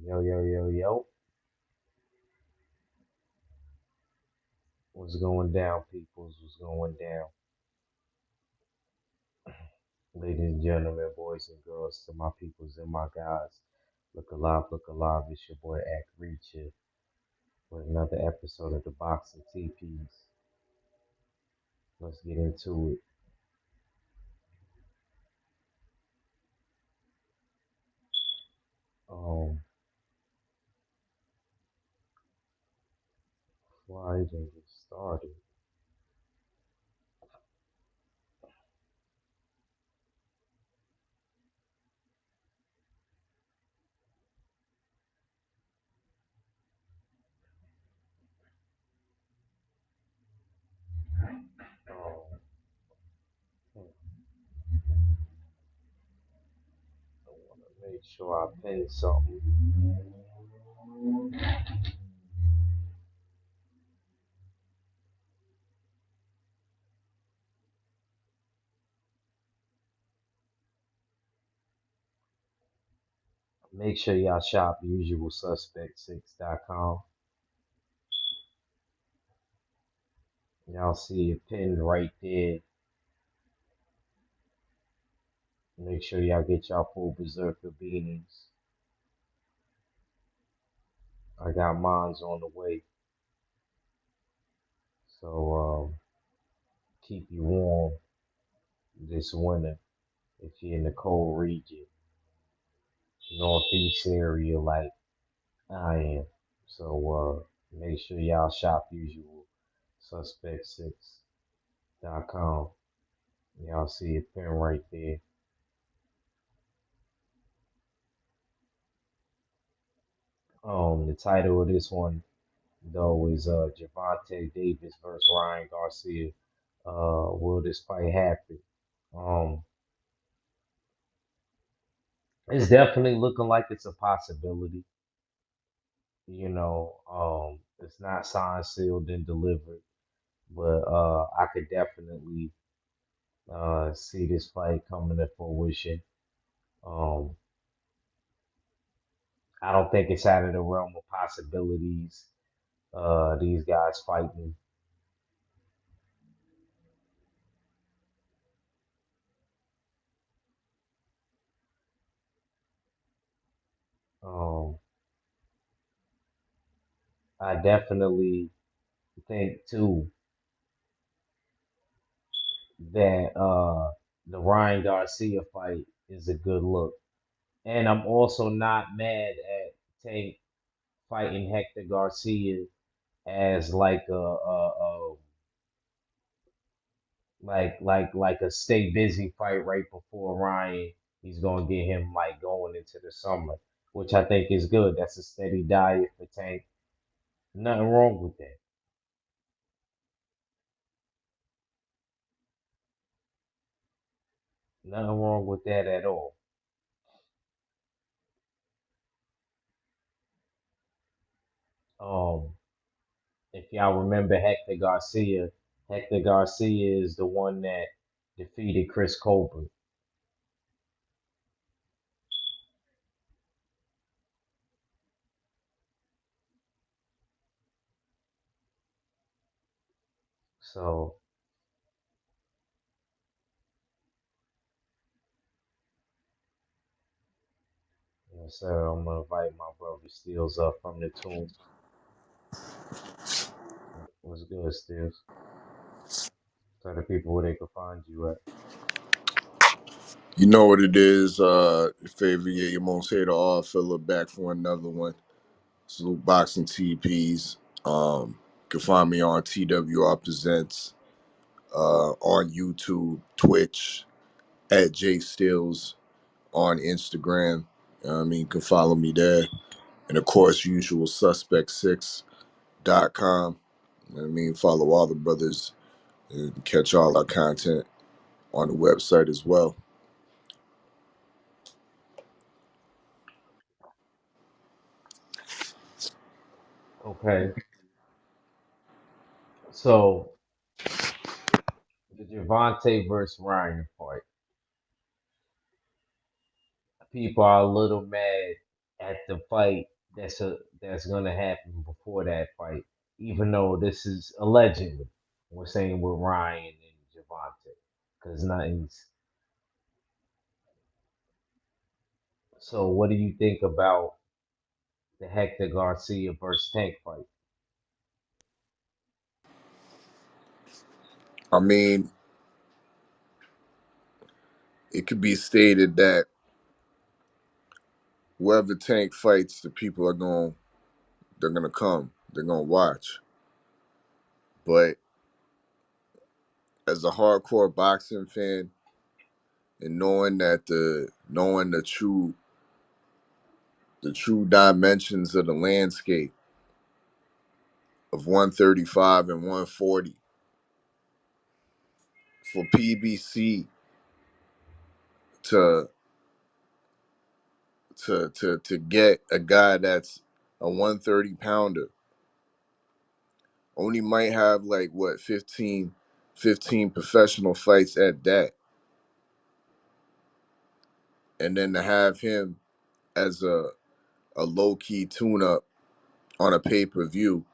Yo, yo, yo, yo. What's going down, peoples? What's going down? Ladies and gentlemen, boys and girls, to my peoples and my guys. Look alive, look alive. It's your boy Act Reacher with another episode of the Boxing Teepeez. Let's get into it. Um, Before I even get started, um, I want to make sure I pin something. Make sure y'all shop usualsuspect6.com. Y'all see it pinned right there. Make sure y'all get y'all full berserker beanies. I got mines on the way, so keep you warm this winter if you're in the cold region, northeast area like I am. So make sure y'all shop usual suspect6.com. Y'all see it pin right there. The title of this one though is Javante Davis versus Ryan Garcia. Will this fight happen? Um, it's definitely looking like it's a possibility. It's not signed, sealed, and delivered, but I could definitely see this fight coming to fruition. Um, I don't think it's out of the realm of possibilities. These guys fighting. Um, I definitely think too that the Ryan Garcia fight is a good look. And I'm also not mad at Tank fighting Hector Garcia as like a stay busy fight right before Ryan. He's gonna get him like going into the summer, which I think is good. That's a steady diet for Tank. Nothing wrong with that. Nothing wrong with that at all. Um, if y'all remember Hector Garcia is the one that defeated Chris Colbert. So, yes, sir, I'm gonna invite my brother Steels up from the tomb. What's good, Steels? Tell the people where they can find you at. You know what it is, favorite your most hater all filler back for another one. Salute Boxing TPs. You can find me on TWR Presents, on YouTube, Twitch, at J Stills, on Instagram. You can follow me there. And of course, usual suspect6.com. Follow all the brothers and catch all our content on the website as well. Okay, so the Javante versus Ryan fight. People are a little mad at the fight that's gonna happen before that fight, even though this is allegedly. We're saying with Ryan and Javante, because nothing's. So, what do you think about the Hector Garcia versus Tank fight? I mean, it could be stated that whoever Tank fights, the people are going, they're gonna come, they're gonna watch. But as a hardcore boxing fan, and knowing the true dimensions of the landscape of 135 and 140, for PBC to to get a guy that's a 130 pounder, only might have like what 15 professional fights at that, and then to have him as a low key tune up on a pay per view,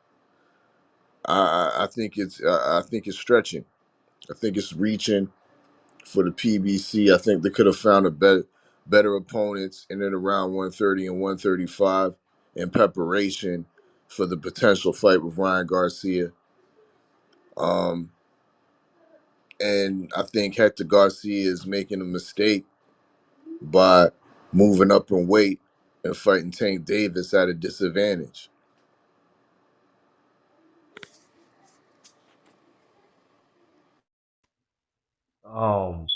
I think it's stretching. I think it's reaching for the PBC. I think they could have found a better opponents in and around 130 and 135 in preparation for the potential fight with Ryan Garcia. Um, and I think Hector Garcia is making a mistake by moving up in weight and fighting Tank Davis at a disadvantage. Um,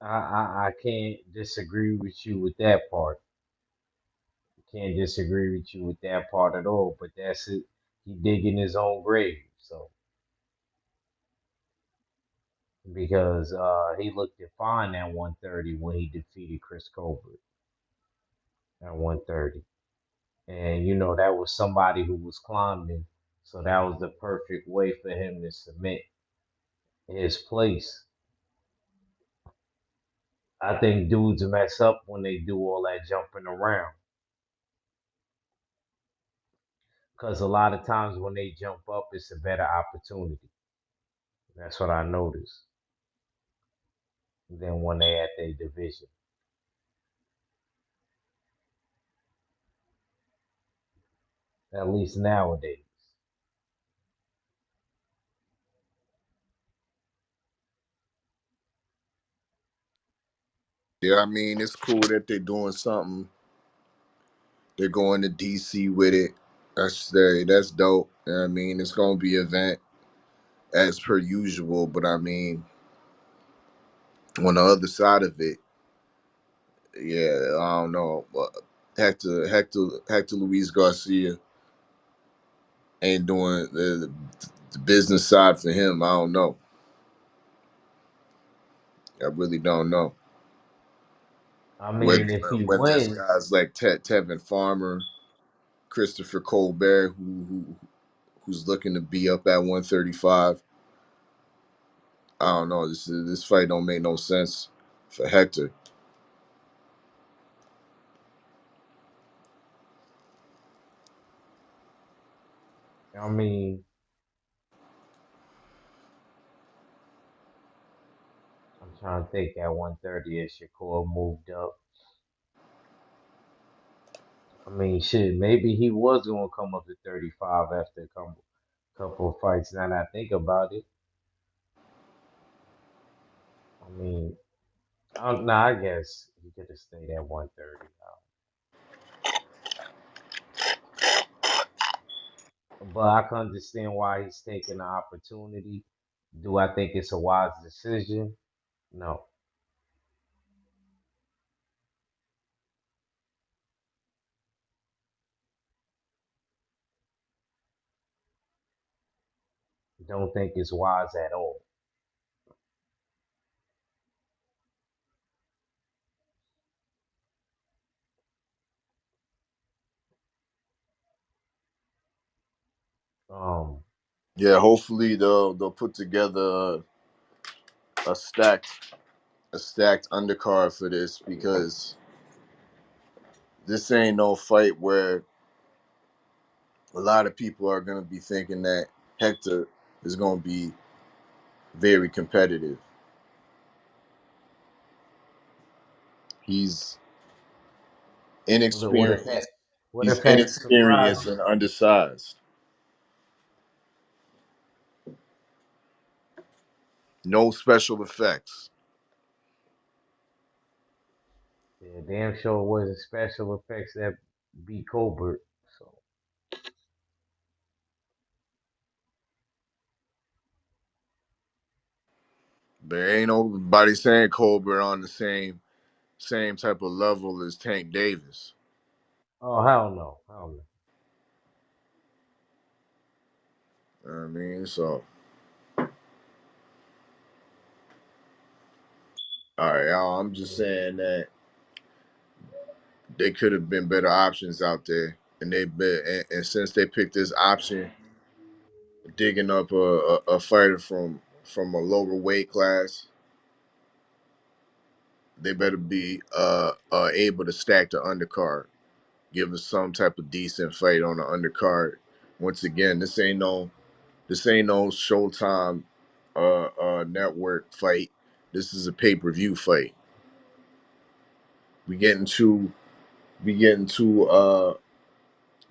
I can't disagree with you with that part. Can't disagree with you with that part at all. But that's it. He digging his own grave. So because he looked fine at 130 when he defeated Chris Colbert at 130. And that was somebody who was climbing, so that was the perfect way for him to cement his place. I think dudes mess up when they do all that jumping around, because a lot of times when they jump up, it's a better opportunity. That's what I noticed than when they at their division, at least nowadays. Yeah, I mean it's cool that they're doing something. They're going to DC with it. That's dope. I mean it's gonna be an event as per usual, but I mean on the other side of it, yeah, I don't know. Hector Luis Garcia ain't doing the business side for him. I don't know. I really don't know. I When mean, if he when there's wins, guys like Tevin Farmer, Christopher Colbert, who's looking to be up at 135, I don't know. This fight don't make no sense for Hector. I mean, I'm trying to think at 130 if Shakur moved up. I mean, shit, maybe he was gonna come up to 35 after a couple of fights. Now that I think about it, I mean, I guess he could have stayed at 130. But I can understand why he's taking the opportunity. Do I think it's a wise decision? No, don't think it's wise at all. Um, Yeah, hopefully they'll put together a stacked a stacked undercard for this because This ain't no fight where a lot of people are gonna be thinking that Hector is gonna be very competitive. He's What if that? inexperienced. What He's if Hector surprised inexperienced you? and undersized. No special effects. Yeah, damn sure it wasn't special effects that beat Colbert. So There ain't nobody saying Colbert on the same type of level as Tank Davis. oh hell no, hell no. You know what I mean, so all right, y'all, I'm just Yeah. saying that they could have been better options out there, and and since they picked this option, digging up a fighter from a lower weight class, they better be able to stack the undercard, give us some type of decent fight on the undercard. Once again, this ain't no Showtime network fight. This is a pay-per-view fight. We getting too we getting too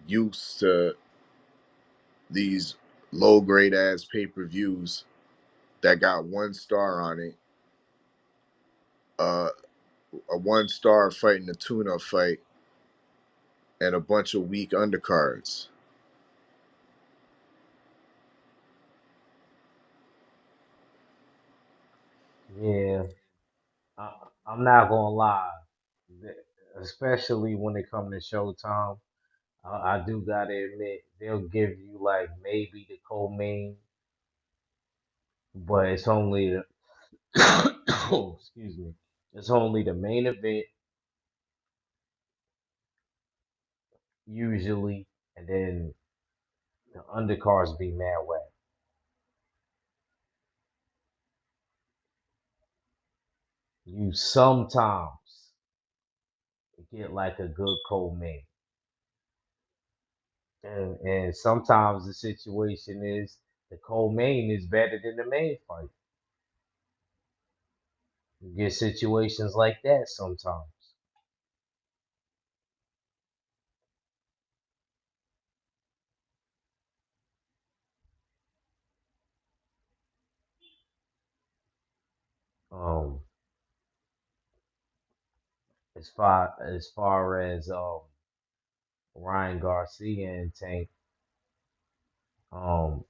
used to these low grade ass pay-per-views that got 1 star on it. Uh a 1 star fighting a tune-up fight and a bunch of weak undercards. Yeah, I, I'm not gonna lie, th- especially when it comes to Showtime. I do gotta admit they'll give you like maybe the co-main, but it's only the oh, excuse me, it's only the main event usually, and then the undercards be mad whack. You sometimes get like a good co-main, and sometimes the situation is the co-main is better than the main fight. You get situations like that sometimes. Um, as far as Ryan Garcia and Tank, um,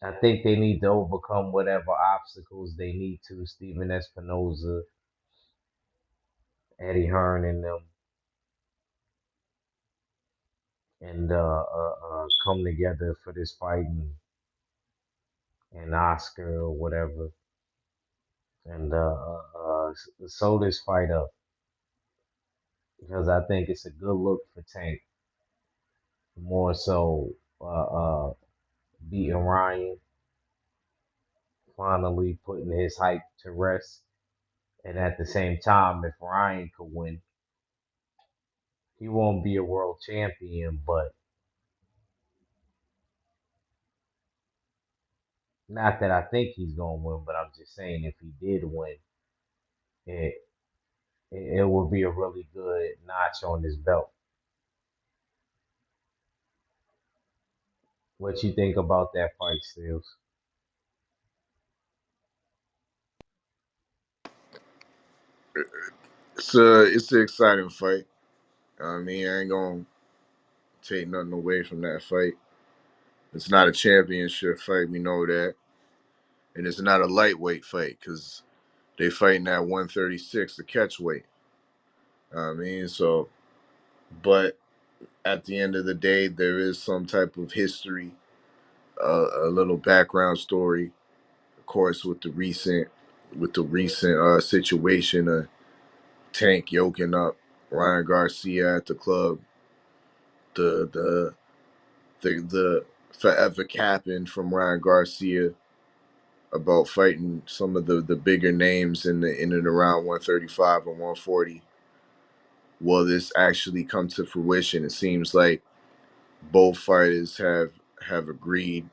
I think they need to overcome whatever obstacles they need to. Steven Espinoza, Eddie Hearn, and them, and come together for this fight and Oscar or whatever, and sew this fight up because I think it's a good look for Tank more so beating Ryan, finally putting his hype to rest. And at the same time, if Ryan could win, he won't be a world champion, but not that I think he's gonna win, but I'm just saying if he did win, it it would be a really good notch on his belt. What you think about that fight, Steels? It's an exciting fight. I mean, I ain't gonna take nothing away from that fight. It's not a championship fight, we know that, and it's not a lightweight fight because they fighting at 136, the catch weight. I mean, so, but at the end of the day, there is some type of history, a little background story, of course, with the recent situation of Tank yoking up Ryan Garcia at the club, the the the forever capping from Ryan Garcia about fighting some of the bigger names in and around 135 and 140. will this actually come to fruition? It seems like both fighters have agreed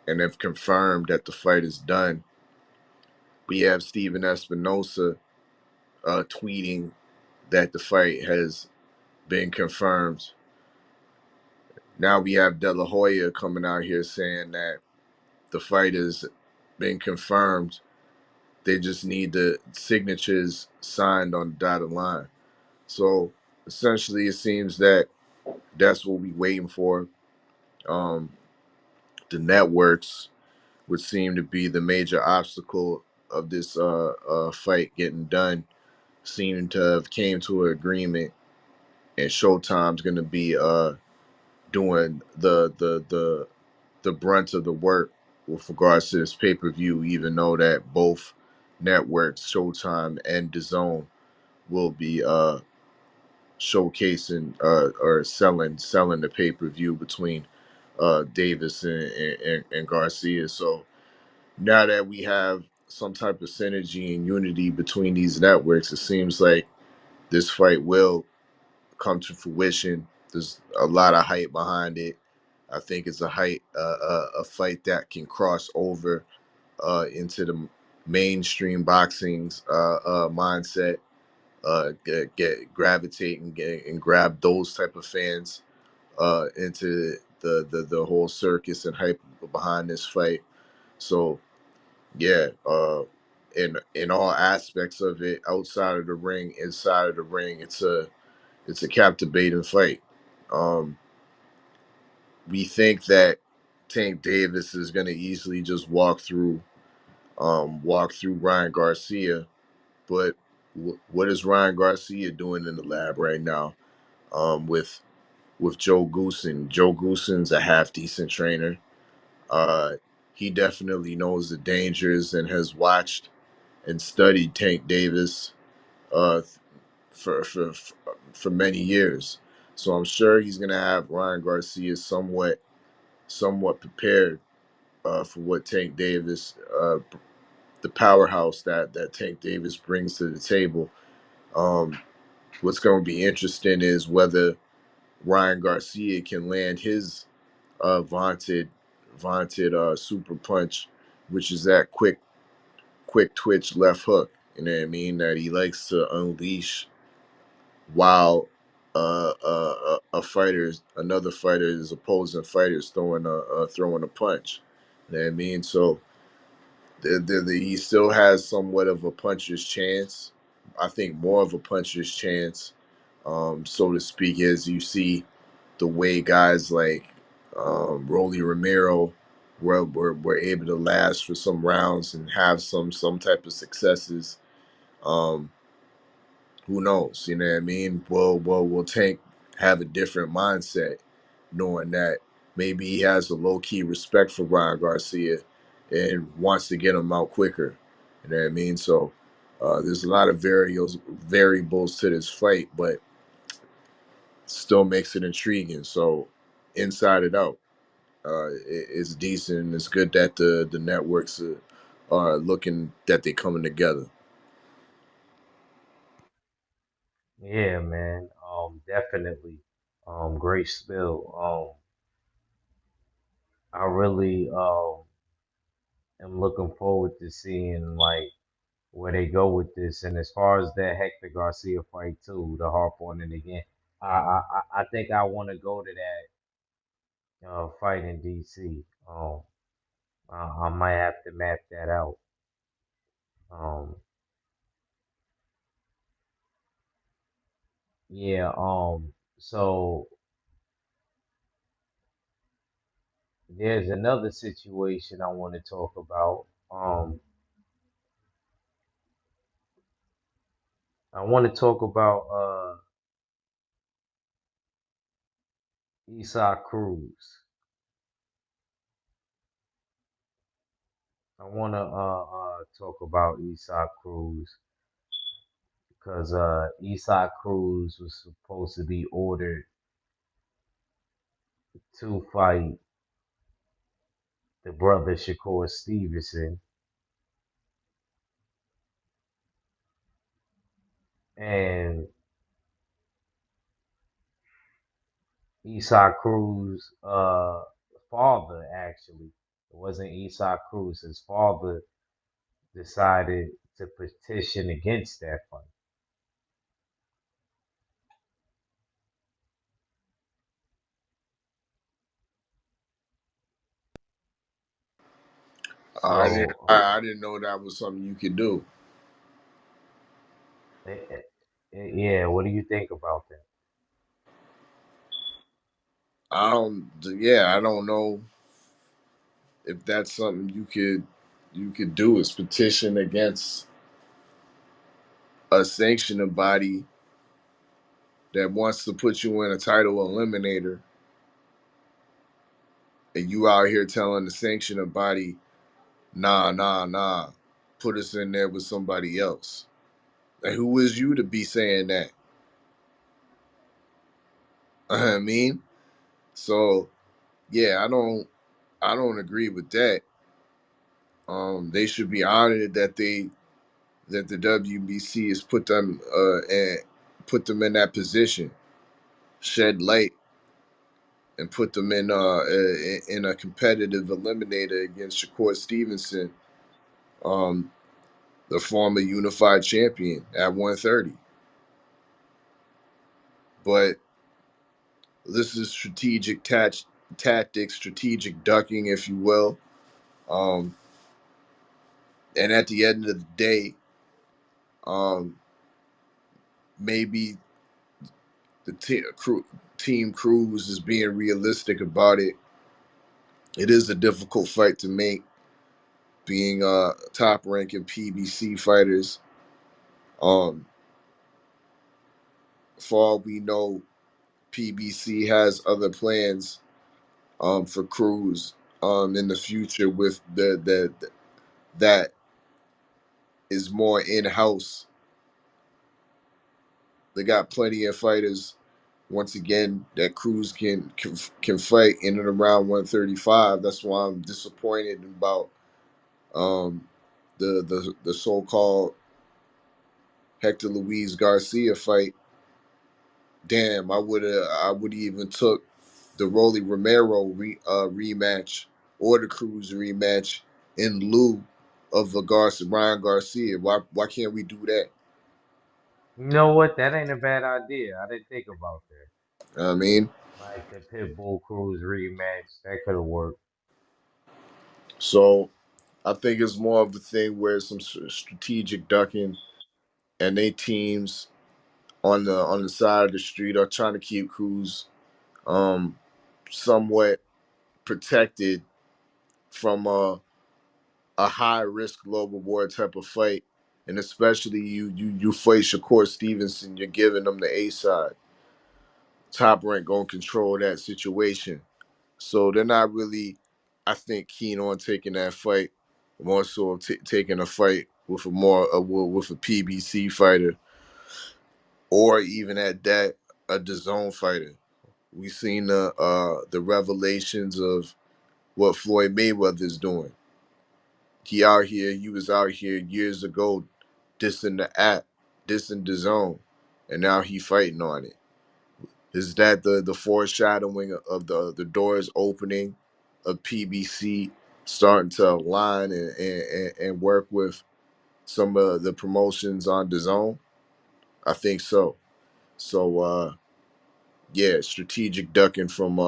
and have confirmed that the fight is done. We have Steven Espinosa tweeting that the fight has been confirmed. Now we have De La Hoya coming out here saying that the fight has been confirmed. They just need the signatures signed on the dotted line. So essentially, it seems that that's what we're waiting for. Um, the networks would seem to be the major obstacle of this fight getting done. Seem to have came to an agreement, and Showtime's going to be doing the brunt of the work with regards to this pay per view. Even though that both networks, Showtime and DAZN, will be showcasing or selling the pay per view between Davis and Garcia. So now that we have some type of synergy and unity between these networks, it seems like this fight will come to fruition. There's a lot of hype behind it. I think it's a fight that can cross over into the mainstream boxing's mindset, get gravitate and grab those type of fans into the whole circus and hype behind this fight. So yeah, in all aspects of it, outside of the ring, inside of the ring, it's a captivating fight. Um, we think that Tank Davis is going to easily just walk through Ryan Garcia, but what is Ryan Garcia doing in the lab right now? With Joe Goosen. Joe Goosen's a half decent trainer. Uh, he definitely knows the dangers and has watched and studied Tank Davis uh, for, for for many years. So I'm sure he's gonna have Ryan Garcia somewhat prepared for what Tank Davis, the powerhouse that Tank Davis brings to the table. Um, what's going to be interesting is whether Ryan Garcia can land his vaunted super punch, which is that quick twitch left hook. You know what I mean? That he likes to unleash while another fighter, his opposing fighter, is throwing a punch. You know what I mean? So he still has somewhat of a puncher's chance. I think more of a puncher's chance, so to speak, as you see the way guys like Rolly Romero were able to last for some rounds and have some type of successes. Um, who knows? You know what I mean? Will Tank have a different mindset, knowing that maybe he has a low key respect for Ryan Garcia and wants to get him out quicker. You know what I mean? So there's a lot of variables to this fight, but still makes it intriguing. So inside it out, it's decent. It's good that the networks are looking that they're coming together. Yeah, man. Definitely. Great spill. I really am looking forward to seeing like where they go with this. And as far as that Hector Garcia fight too, the harp on it again, I think I want to go to that fight in DC. I might have to map that out. Um, yeah. So there's another situation I want to talk about. I want to talk about Esau Cruz. I want to talk about Esau Cruz because Esau Cruz was supposed to be ordered to fight the brother Shakur Stevenson, and Esau Cruz father actually. It wasn't Esau Cruz. His father decided to petition against that fight. I didn't. So I didn't know that was something you could do. yeah, what do you think about that? I don't. Yeah, I don't know if that's something you could do. Is petition against a sanctioning body that wants to put you in a title eliminator, and you out here telling the sanctioning body, nah, nah, nah, put us in there with somebody else. And who is you to be saying that? I mean, so yeah, I don't agree with that. They should be honored that the WBC has put them in that position, shed light, and put them in a competitive eliminator against Shakur Stevenson, um, the former unified champion at 130. But this is tactics, strategic ducking, if you will. Um, and at the end of the day, um, maybe team Cruz is being realistic about it. It is a difficult fight to make, being top ranking PBC fighters. Um, for all we know, PBC has other plans for Cruz in the future with that is more in house. They got plenty of fighters once again that Cruz can fight in and around 135. That's why I'm disappointed about um, the so called Hector Luis Garcia fight. Damn, I would even took the Rolly Romero rematch or the Cruz rematch in lieu of the Ryan Garcia. Why can't we do that? You know what? That ain't a bad idea. I didn't think about that. You know what I mean, Like the Pitbull Cruz rematch, that could have worked. so I think it's more of a thing where some strategic ducking, and they teams on the side of the street are trying to keep Cruz um somewhat protected from a high risk, low reward type of fight. And especially you fight Shakur Stevenson, you're giving them the A side. Top Rank gonna control that situation. So they're not really, I think, keen on taking that fight. More so of taking a fight with with a PBC fighter, or even at that, a DAZN fighter. We seen the revelations of what Floyd Mayweather's doing. He was out here years ago dissing the app, dissing the zone, and now he fighting on it. Is that the foreshadowing of the doors opening of PBC starting to align and work with some of the promotions on the zone? I think so. So yeah, strategic ducking from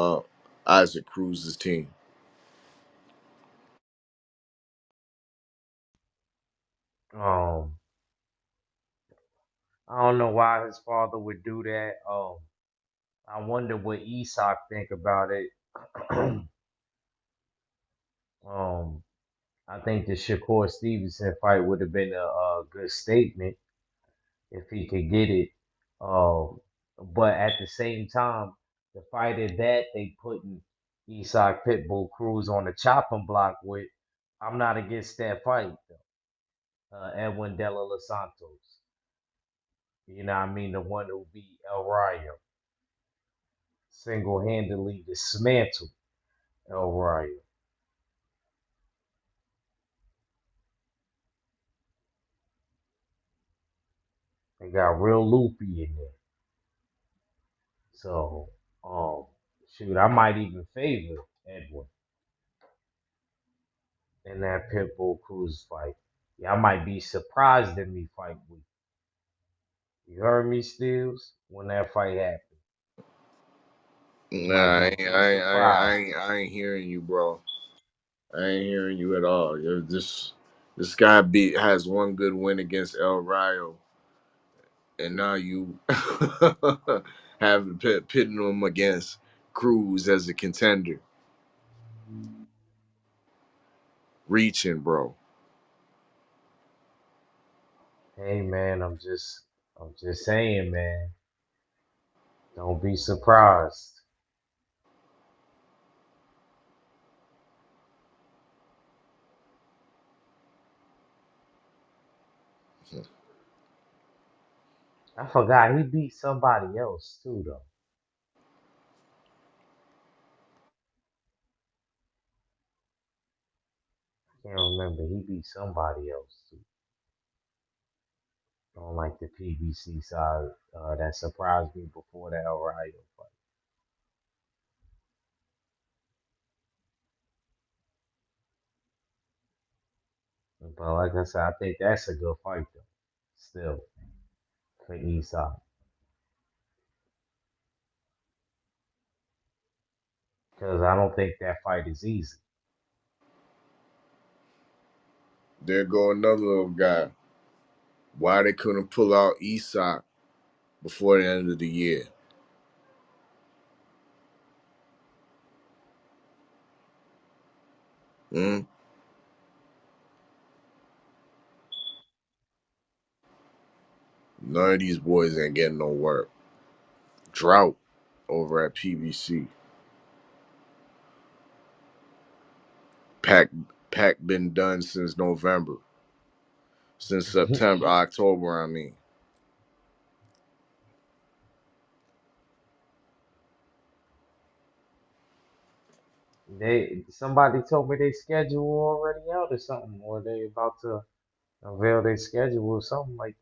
Isaac Cruz's team. Um, I don't know why his father would do that. I wonder what Esau think about it. um, I think the Shakur Stevenson fight would have been a good statement if he could get it. Um, but at the same time, the fighter that they putting Esau Pitbull Cruz on the chopping block with, I'm not against that fight. Edwin Della Los Santos. You know what I mean? The one who beat El Rayo single handedly dismantled El Rayo. They got real loopy in there. So, um, Shoot, I might even favor Edwin in that Pitbull Cruz fight. Y'all might be surprised at me fight week. You heard me, Steels? When that fight happened, you might Nah, be surprised. I ain't hearing you, bro. I ain't hearing you at all. This guy has one good win against El Rayo, and now you have pitting him against Cruz as a contender. Reaching, bro. Hey man, I'm just saying, man. Don't be surprised. I forgot he beat somebody else too, though. I can't remember. He beat somebody else too. On like the PBC side, that surprised me before that O'Reilly fight. But like I said, I think that's a good fight though. Still for Eastside, because I don't think that fight is easy. There go another little guy. Why they couldn't pull out Isak before the end of the year? Hmm? None of these boys ain't getting no work. Drought over at PBC. Pack Pack been done since November. Since September, October, I mean. They somebody told me they schedule already out or something, or they about to unveil their schedule or something like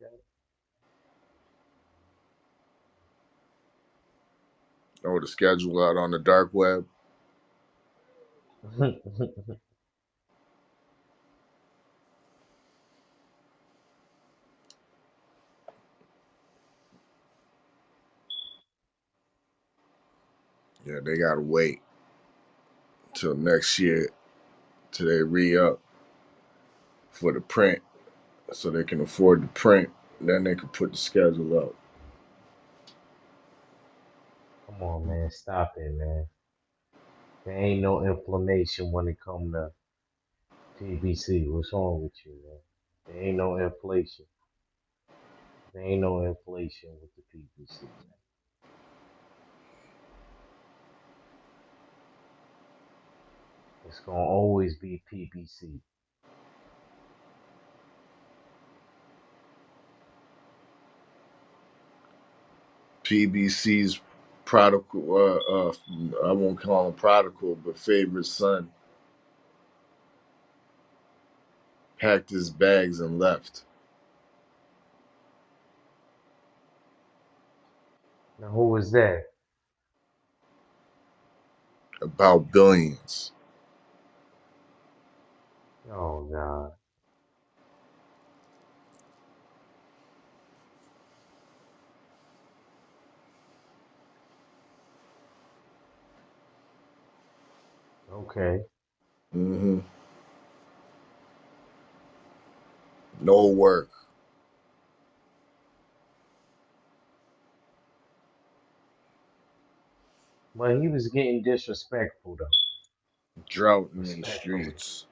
Or the schedule out on the dark web. that. Yeah, they gotta wait till next year till they re up for the print so they can afford the print. Then they can put the schedule up. Come on, man, stop it, man. There ain't no inflammation when it come to PBC. What's wrong with you, man? There ain't no inflation. There ain't no inflation with the PBC, man. It's gonna always be PBC. PBC's prodigal, I won't call him prodigal, but favorite son packed his bags and left. Now, who was that? About billions. Oh God. Okay. Hmm. No work. But he was getting disrespectful though. Drought in these Respectfully. streets.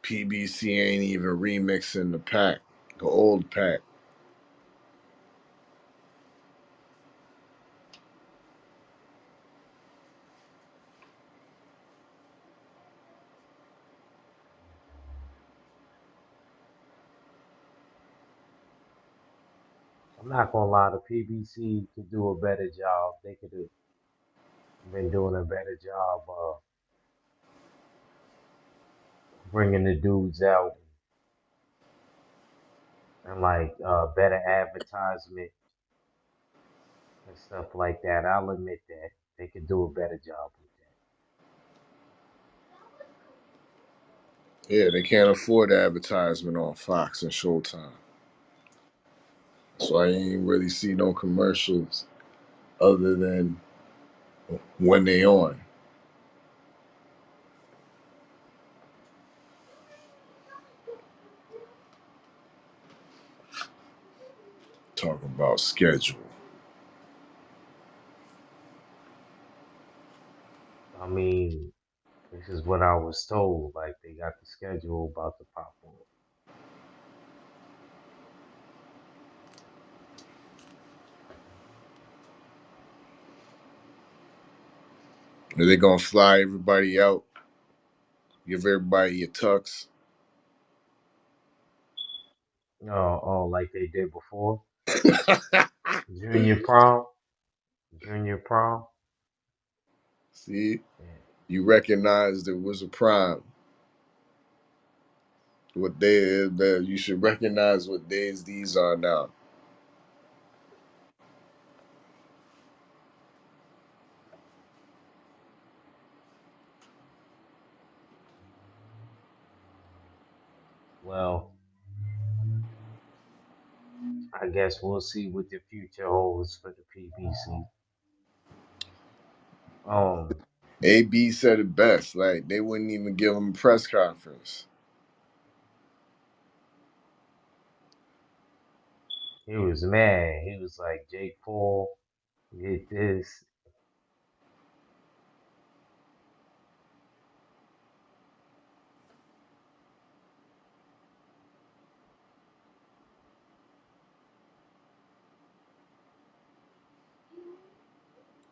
PBC ain't even remixing the pack, the old pack. I'm not gonna lie, the PBC could do a better job. They could have been doing a better job bringing the dudes out and like better advertisement and stuff like that. I'll admit that they could do a better job with Yeah, they can't afford the advertisement on Fox and Showtime. So I ain't really see no commercials other than when they on. Talking about schedule. that. I mean, this is what I was told. Like they got the schedule about to pop up. Are they gonna fly everybody out? Give everybody a tux? Oh, like they did before. Junior prom, junior prom. See, Yeah. you recognize there was a prime. What day that you should recognize what days these are now. Well, I guess we'll see what the future holds for the PBC. Um, AB said it best. Like they wouldn't even give him a press conference. he was mad. He was like, Jake Paul, get this.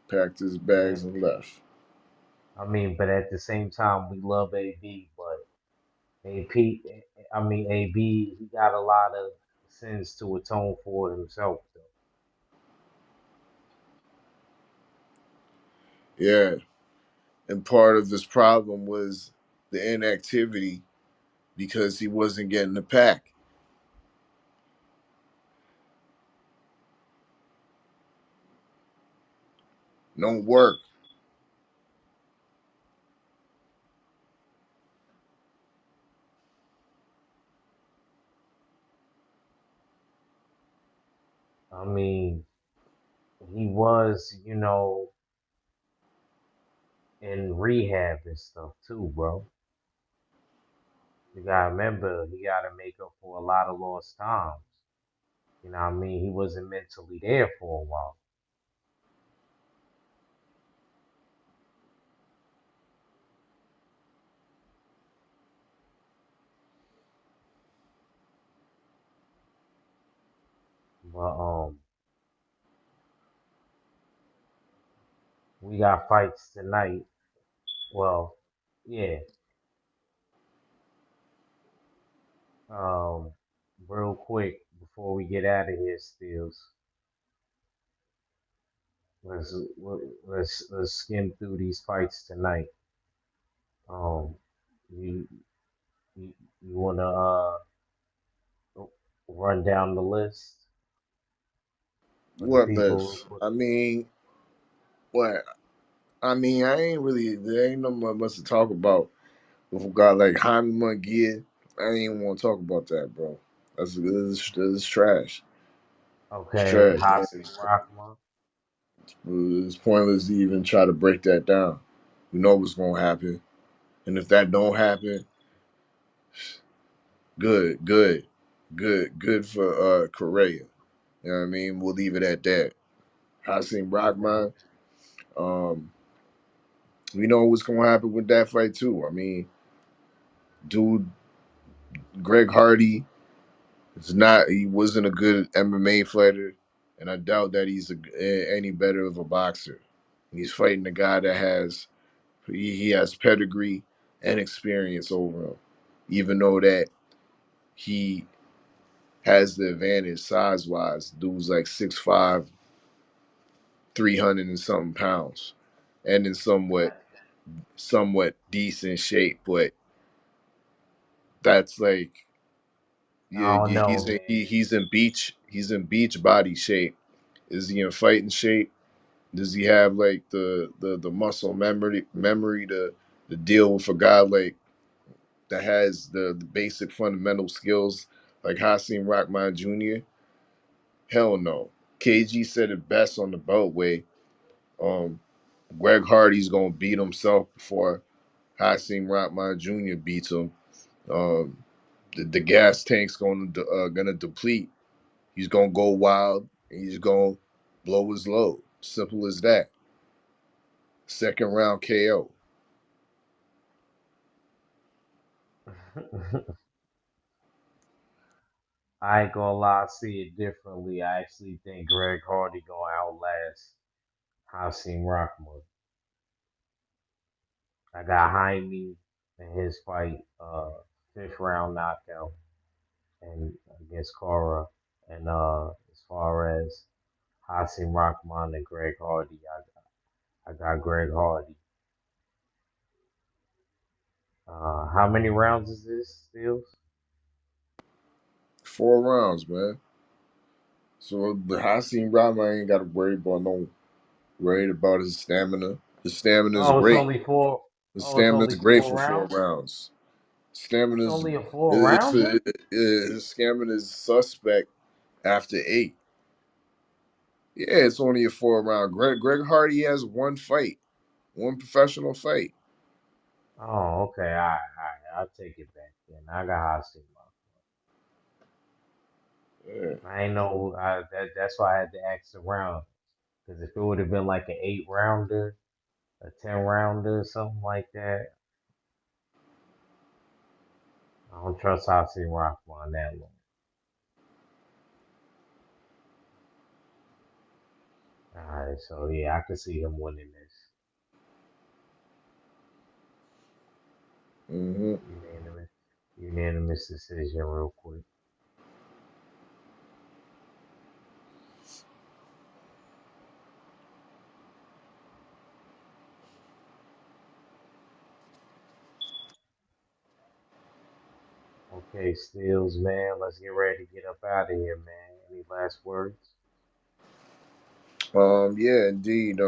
Packed his But at, bags and left. but at the same time, we love AB. But AP, AB, he got a lot of sins to atone for himself, though. Yeah, and part of this problem was the inactivity because he wasn't getting the pack. No work. I mean, he was, in rehab and stuff too, bro. You gotta remember, he gotta make up for a lot of lost times. You know what I mean? He wasn't mentally there for a while. But we got fights tonight. Well, yeah. Um, real quick before we get out of here, Steels. Let's let's skim through these fights tonight. Um, you you wanna run down the list for the What people real list? quick? I mean, what? I mean, I ain't really. There ain't no much to talk about. If we got like Jaime Munguia, I ain't even want to talk about that, bro. That's trash. It's Okay, trash. Hassan Rahman. It's pointless to even try to break that down. We know what's gonna happen, and if that don't happen, good, good, good for Correa. You know what I mean? We'll leave it at that. Hassan Okay, Brockman, um, we know what's gonna happen with that fight too. I mean, dude, Greg Hardy is not. He wasn't a good MMA fighter, and I doubt that he's any better of a boxer. And he's fighting a guy that he has pedigree and experience over him, even though that he has the advantage size wise. Dude's like 6'5", 300 and something pounds, and in somewhat decent shape. But that's like I don't know, he's in beach body shape, Is he in fighting shape? Does he have like the muscle memory to deal with a guy like that has the basic fundamental skills like Hasim Rahman Jr.? Hell no. KG said it best on the Beltway. Um, Greg Hardy's gonna beat himself before Hasim Rahman Jr. beats him. Um, the gas tank's gonna deplete. He's gonna go wild. And he's gonna blow his load. Simple as that. Second round KO. I ain't gonna lie, I see it differently. I actually think Greg Hardy gonna outlast Hasim Rockman. I got Jaime in his fight, fifth round knockout, and against Cora. And as far as Hasim Rockman and Greg Hardy, I got Greg Hardy. How many rounds is this, Steels? 4 rounds, man. So the Hasim Rahman ain't got to worried about his stamina. His stamina is Oh, it's great. only four. His Oh, it's stamina only is great four for four rounds. rounds. It's Stamina's only a four it's rounder. his stamina is suspect after 8. Yeah, it's only a 4 round. Greg Hardy has one fight, one professional fight. Oh, okay. I'll take it back then. I got Hasim. Yeah. I ain't know. That's why I had to ask around. Because if it would have been like an 8 rounder, a 10 rounder, something like that, I don't trust Hasim Rockman that long. All right, so yeah, I could see him winning this Hmm. unanimous, unanimous decision real quick. Okay, Steels, man, let's get ready to get up out of here, man. Any last words? Yeah, indeed.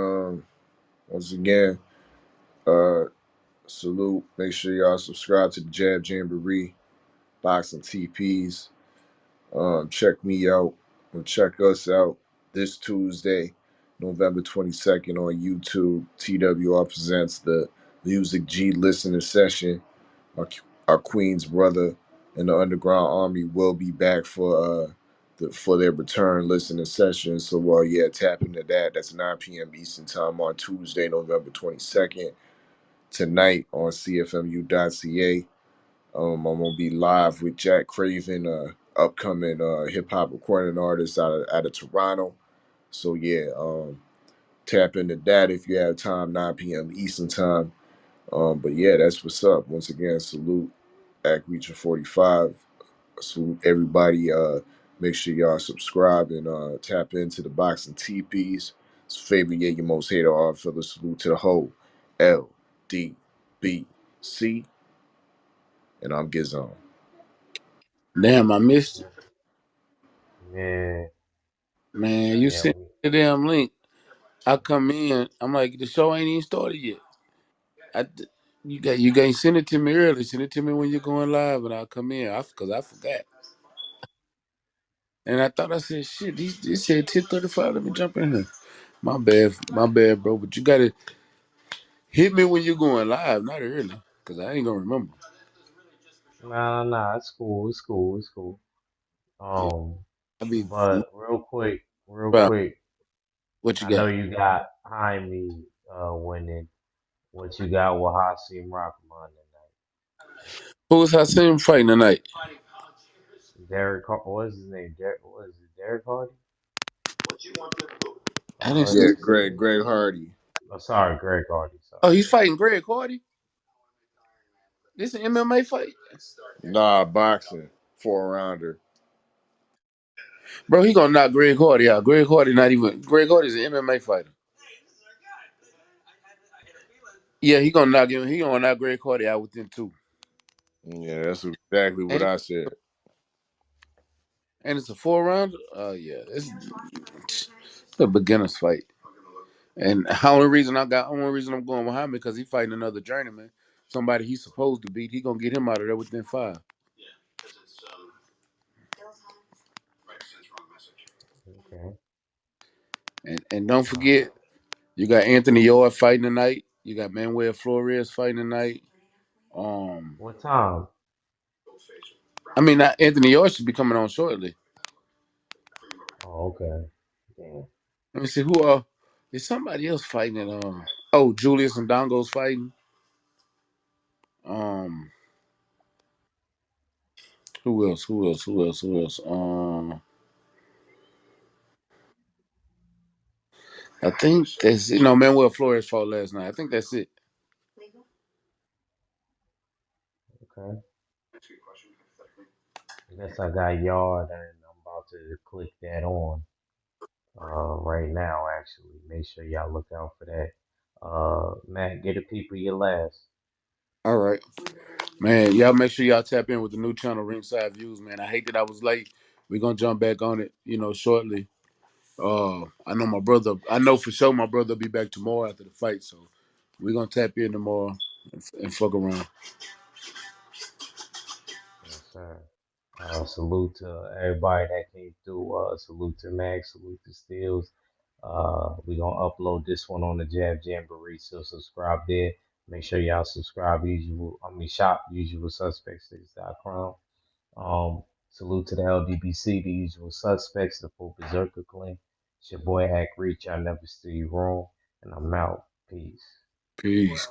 Once again, uh, salute. Make sure y'all subscribe to the Jab Jamboree, Boxing Teepeez. Check me out and check us out this Tuesday, November 22nd on YouTube. TWR presents the Music G listening session. Our Queen's brother and the Underground Army will be back for their return listening session. So yeah, tap into that. That's 9 p.m. Eastern Time on Tuesday, November 22nd. Tonight on CFMU.ca. I'm gonna be live with Jack Craven, upcoming hip hop recording artist out of Toronto. So yeah, tap into that if you have time, 9 p.m. Eastern time. But yeah, that's what's up. Once again, salute Act Reacher 45. Salute everybody. Make sure y'all subscribe and tap into the boxing teepees. It's favorite, yeah, your most hated art for the salute to the whole LDBC. And I'm Gizon. Damn, I missed it. Yeah, Man, you yeah. sent me the damn link. I come in, I'm like, the show ain't even started yet. I, you got send it to me early. Send it to me when you're going live, and I'll come in. Cause I forgot, and I thought I said shit. He said 10:35. Let me jump in here. My bad, bro. But you gotta hit me when you're going live, not early, cause I ain't gonna remember. Nah. It's cool. It's cool. It's cool. Yeah, Um, I be but real about quick. what you I know got. you got Jaime winning. What you got with Hasim Rahman Who was Hassim fighting tonight? tonight? What is his name? What is it? Derek Hardy? I didn't Or see. Yeah, is it Steele? Greg Hardy. Oh, sorry, Greg Hardy. Sorry. Oh, he's fighting Greg Hardy. This an MMA fight, Nah, boxing. 4 rounder. bro. He gonna knock Greg Hardy out. Greg Hardy not even. Greg Hardy's an MMA fighter. Yeah, he gonna knock him. He gonna knock Greg Cardi out within 2. Yeah, that's exactly what And I said. and it's a 4 round. Yeah, a beginner's fight. And the only reason I'm going behind him because he fighting another journeyman, somebody he's supposed to beat. He gonna get him out of there within 5. Okay. And don't Uh, forget, you got Anthony Yard fighting tonight. You got Manuel Flores fighting tonight. Um, what time? I mean, not Anthony Yard should be coming on shortly. Oh, okay. Damn. Let me see who is somebody else fighting it. Julius and Dongo's fighting. Um, who else? Who else? Who else? Who else? I think that's Manuel Flores fought last night. I think that's it. Okay. I guess I got Yard and I'm about to click that on right now actually. Make sure y'all look out for that. Matt, get the people your last. All right, man. Y'all make sure y'all tap in with the new channel Ringside Views, man. I hate that I was late. We're gonna jump back on it, shortly. I know my brother. I know for sure my brother will be back tomorrow after the fight, so we're gonna tap in tomorrow and fuck around. Yes, sir. Salute to everybody that came through. Salute to Max. Salute to Steels. We gonna upload this one on the Jab Jamboree, so subscribe there. Make sure y'all subscribe. Shop usualsuspects.com. Salute to the LDBC, the usual suspects, the full berserker clan. It's your boy Hack Reach. I never see you wrong, and I'm out. Peace. Peace.